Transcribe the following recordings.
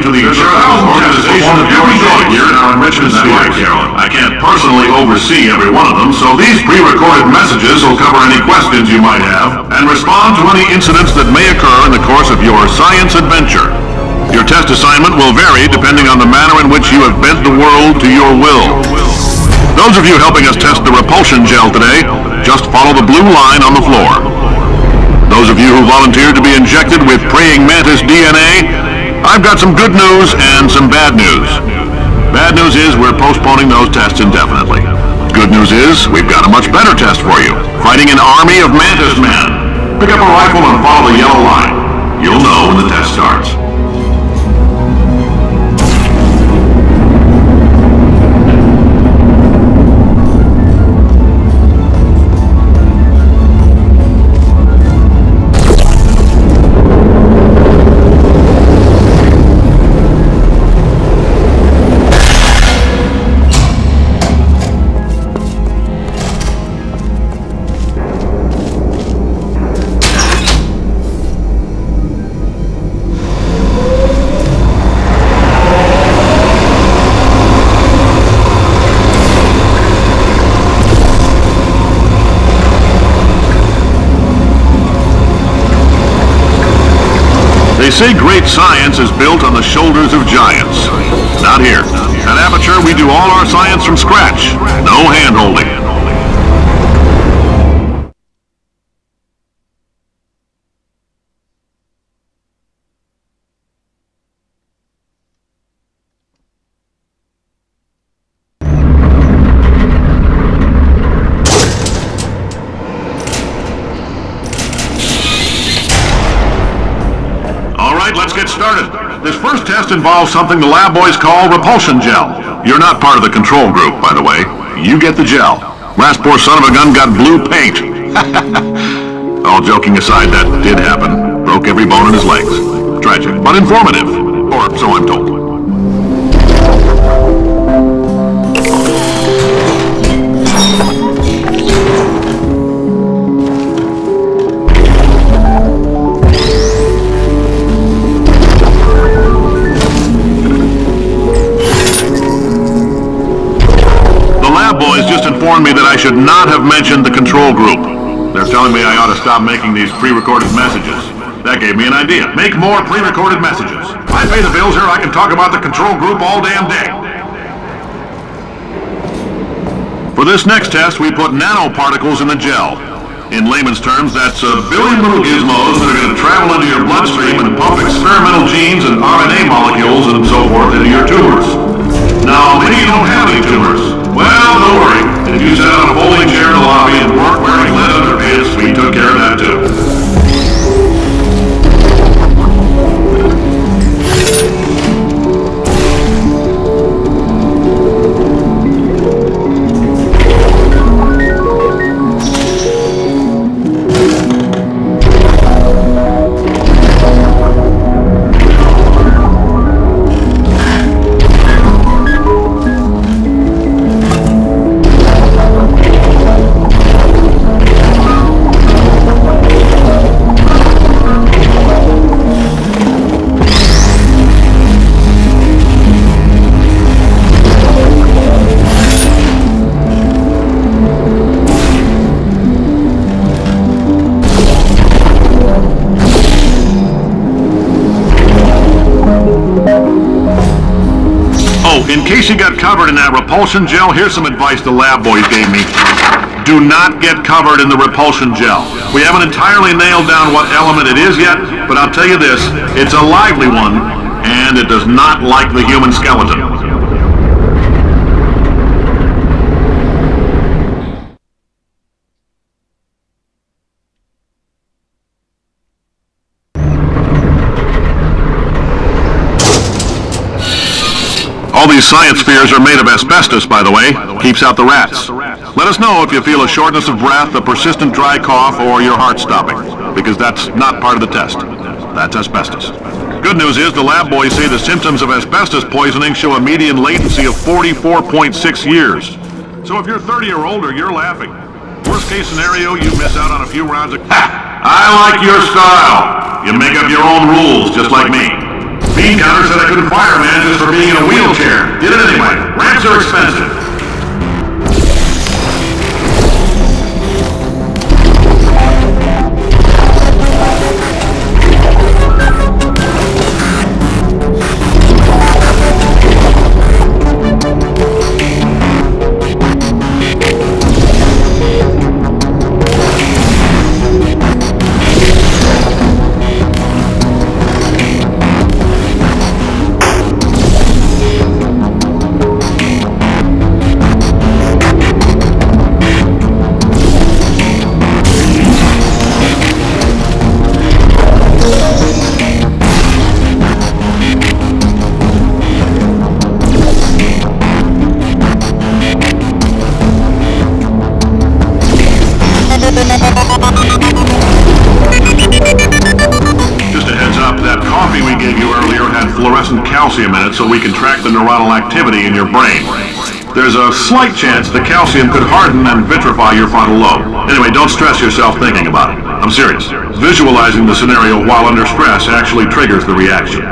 to the charitable organization that you'll be joining here in our enrichment studio, Carolyn. I can't personally oversee every one of them, so these pre-recorded messages will cover any questions you might have and respond to any incidents that may occur in the course of your science adventure. Your test assignment will vary depending on the manner in which you have bent the world to your will. Those of you helping us test the repulsion gel today, just follow the blue line on the floor. Those of you who volunteered to be injected with praying mantis DNA, I've got some good news and some bad news. Bad news is we're postponing those tests indefinitely. Good news is we've got a much better test for you, fighting an army of mantis men. Pick up a rifle and follow the yellow line. You'll know when the test starts. They say great science is built on the shoulders of giants. Not here. At Aperture, we do all our science from scratch. No hand-holding. Let's get started. This first test involves something the lab boys call repulsion gel. You're not part of the control group, by the way. You get the gel. Last poor son of a gun got blue paint. All joking aside, that did happen. Broke every bone in his legs. Tragic, but informative. Or so I'm told. Boys just informed me that I should not have mentioned the control group. They're telling me I ought to stop making these pre-recorded messages. That gave me an idea. Make more pre-recorded messages. I pay the bills here, I can talk about the control group all damn day. For this next test, we put nanoparticles in the gel. In layman's terms, that's a billion little gizmos that are going to travel into your bloodstream and pump experimental genes and RNA molecules and so forth into your tumors. Now, maybe you don't have any tumors. Well, don't worry. If you sat on a folding chair in the lobby and weren't wearing lead underpants, we took care of that too. In case you got covered in that repulsion gel, here's some advice the lab boys gave me. Do not get covered in the repulsion gel. We haven't entirely nailed down what element it is yet, but I'll tell you this, it's a lively one, and it does not like the human skeleton. All these science spheres are made of asbestos, by the way. Keeps out the rats. Let us know if you feel a shortness of breath, a persistent dry cough, or your heart stopping, because that's not part of the test. That's asbestos. Good news is the lab boys say the symptoms of asbestos poisoning show a median latency of 44.6 years. So if you're 30 or older, you're laughing. Worst case scenario, you miss out on a few rounds of... Ha! I like your style. You make up your own rules, just like me. Be bean counter said I couldn't fire a man just for being in a wheelchair. Did it anyway. Ramps are expensive. Just a heads up, that coffee we gave you earlier had fluorescent calcium in it so we can track the neuronal activity in your brain. There's a slight chance the calcium could harden and vitrify your frontal lobe. Anyway, don't stress yourself thinking about it. I'm serious. Visualizing the scenario while under stress actually triggers the reaction.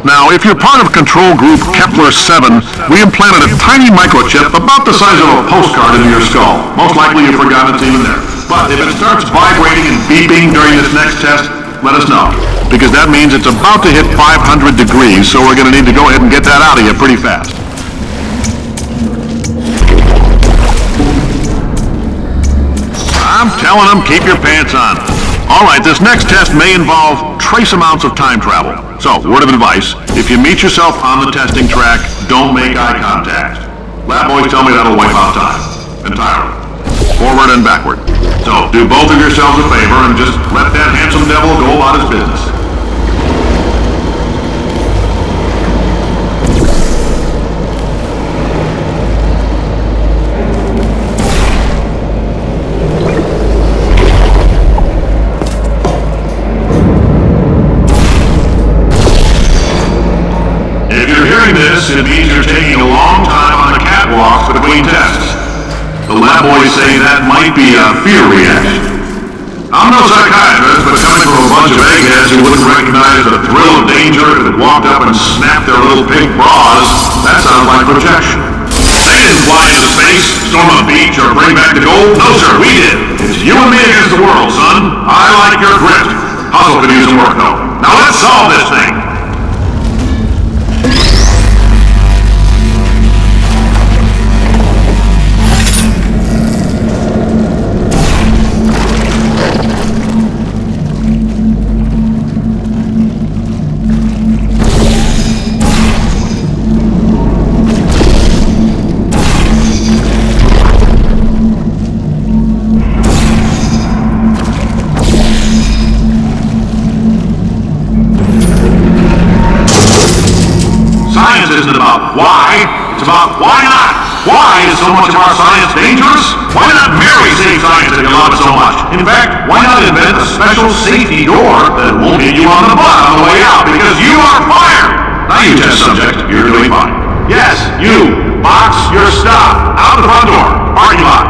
Now, if you're part of Control Group Kepler-7, we implanted a tiny microchip about the size of a postcard into your skull. Most likely you forgot it's even there. But if it starts vibrating and beeping during this next test, let us know. Because that means it's about to hit 500 degrees, so we're going to need to go ahead and get that out of you pretty fast. I'm telling them, keep your pants on. All right, this next test may involve trace amounts of time travel. So, word of advice, if you meet yourself on the testing track, don't make eye contact. Lab boys tell me that'll wipe out time. Entirely. Forward and backward. So, do both of yourselves a favor and just let that handsome devil go about his business. It means you're taking a long time on the catwalks between tests. The lab boys say that might be a fear reaction. I'm no psychiatrist, but coming from a bunch of eggheads who wouldn't recognize the thrill of danger if it walked up and snapped their little pink bras, that sounds like projection. They didn't fly into space, storm a beach, or bring back the gold. No, sir, we did. It's you and me against the world, son. I like your grit. Hustle could use some work, though. Now let's solve this thing. Isn't about why, it's about why not. Why is so much of our science dangerous? Why not marry safe science if you love it so much? In fact, why not invent a special safety door that won't hit you on the butt on the way out because you are fired? Now you test subject, you're doing fine. Yes, you, box your stuff out the front door, parking lot.